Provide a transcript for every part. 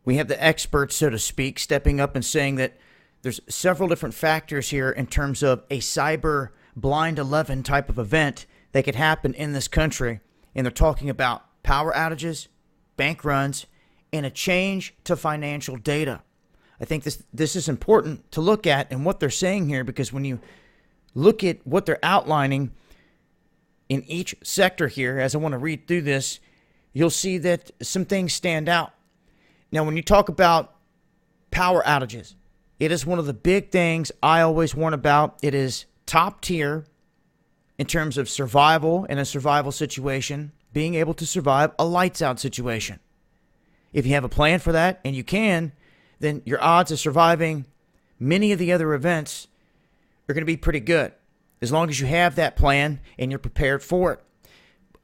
We have the experts, so to speak, stepping up and saying that there's several different factors here in terms of a cyber blind 11 type of event that could happen in this country. And they're talking about power outages, bank runs, and a change to financial data. I think this is important to look at and what they're saying here, because when you look at what they're outlining in each sector here, as I want to read through this, you'll see that some things stand out. Now, when you talk about power outages, it is one of the big things I always warn about. It is top tier in terms of survival in a survival situation, being able to survive a lights out situation. If you have a plan for that, and you can, then your odds of surviving many of the other events are going to be pretty good, as long as you have that plan and you're prepared for it.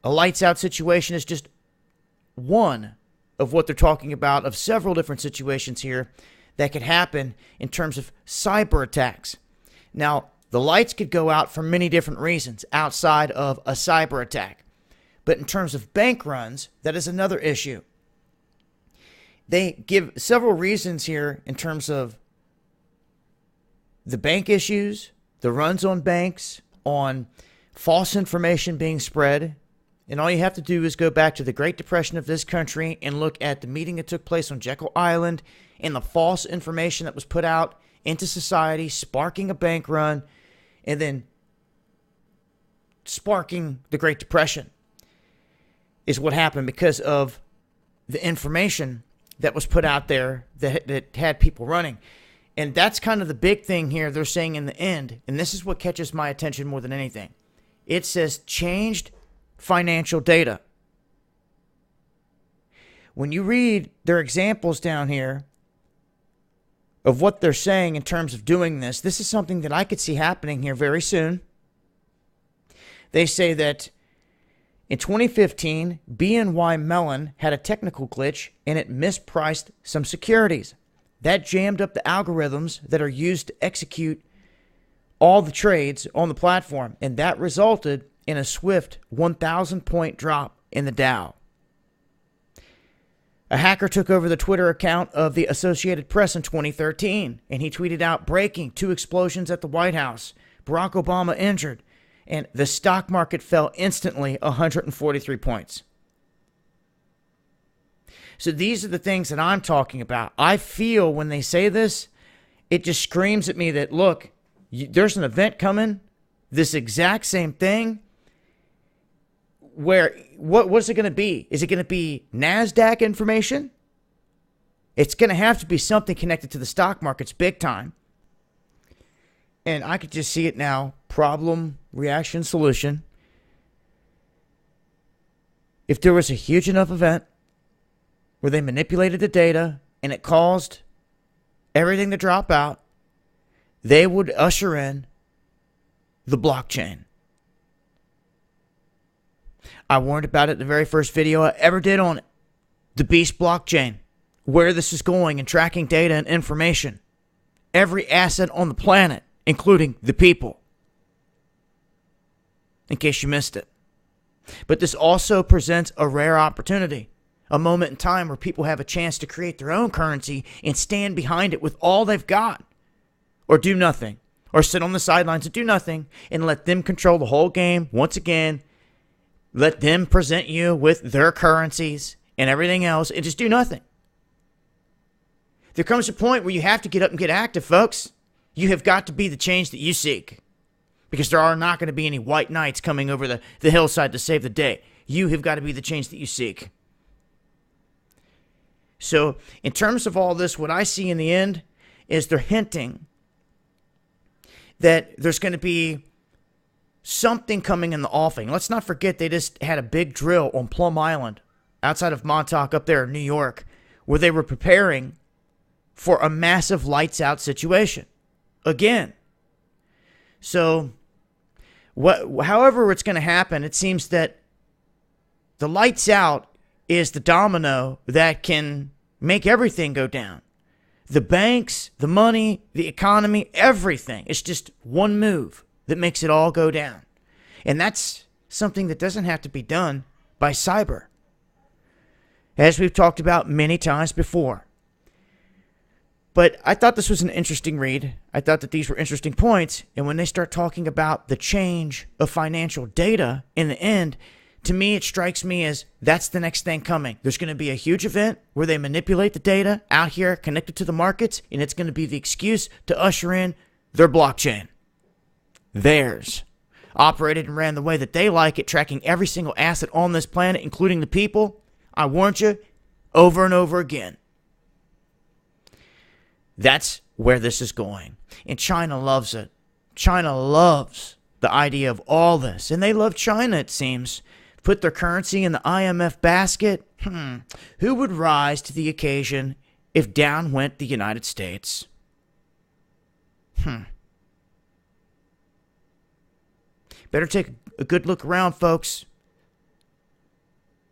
A lights out situation is just one of what they're talking about, of several different situations here that could happen in terms of cyber attacks. Now, the lights could go out for many different reasons outside of a cyber attack. But in terms of bank runs, that is another issue. They give several reasons here in terms of the bank issues, the runs on banks, on false information being spread. And all you have to do is go back to the Great Depression of this country and look at the meeting that took place on Jekyll Island and the false information that was put out into society, sparking a bank run and then sparking the Great Depression, is what happened because of the information that was put out there that had people running. And that's kind of the big thing here they're saying in the end, and this is what catches my attention more than anything. It says changed financial data. When you read their examples down here of what they're saying in terms of doing this, this is something that I could see happening here very soon. They say that in 2015, BNY Mellon had a technical glitch and it mispriced some securities. That jammed up the algorithms that are used to execute all the trades on the platform, and that resulted in a swift 1,000-point drop in the Dow. A hacker took over the Twitter account of the Associated Press in 2013, and he tweeted out, "Breaking: 2 explosions at the White House. Barack Obama injured." And the stock market fell instantly 143 points. So these are the things that I'm talking about. I feel when they say this, it just screams at me that, look, there's an event coming, this exact same thing, where what's it going to be? Is it going to be NASDAQ information? It's going to have to be something connected to the stock markets big time. And I could just see it now. Problem, reaction, solution. If there was a huge enough event where they manipulated the data and it caused everything to drop out, they would usher in the blockchain. I warned about it in the very first video I ever did on it. The Beast blockchain. Where this is going and tracking data and information. Every asset on the planet, including the people. In case you missed it. But this also presents a rare opportunity. A moment in time where people have a chance to create their own currency and stand behind it with all they've got. Or do nothing. Or sit on the sidelines and do nothing and let them control the whole game once again. Let them present you with their currencies and everything else and just do nothing. There comes a point where you have to get up and get active, folks. You have got to be the change that you seek. Because there are not going to be any white knights coming over the hillside to save the day. You have got to be the change that you seek. So, in terms of all this, what I see in the end is they're hinting that there's going to be something coming in the offing. Let's not forget they just had a big drill on Plum Island outside of Montauk up there in New York where they were preparing for a massive lights out situation. Again. So, however it's going to happen, it seems that the lights out is the domino that can make everything go down. The banks, the money, the economy, everything. It's just one move that makes it all go down. And that's something that doesn't have to be done by cyber. As we've talked about many times before, But I thought this was an interesting read. I thought that these were interesting points. And when they start talking about the change of financial data in the end, to me, it strikes me as that's the next thing coming. There's going to be a huge event where they manipulate the data out here connected to the markets, and it's going to be the excuse to usher in their blockchain. Theirs. Operated and ran the way that they like it, tracking every single asset on this planet, including the people. I warned you over and over again. That's where this is going. And China loves it. China loves the idea of all this. And they love China, it seems. Put their currency in the IMF basket. Who would rise to the occasion if down went the United States? Better take a good look around, folks.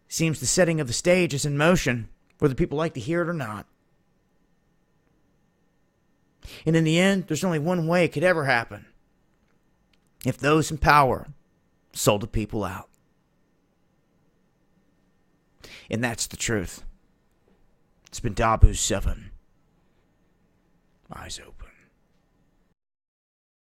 Seems the setting of the stage is in motion, whether people like to hear it or not. And in the end, there's only one way it could ever happen. If those in power sold the people out. And that's the truth. It's been Dabu 7. Eyes open.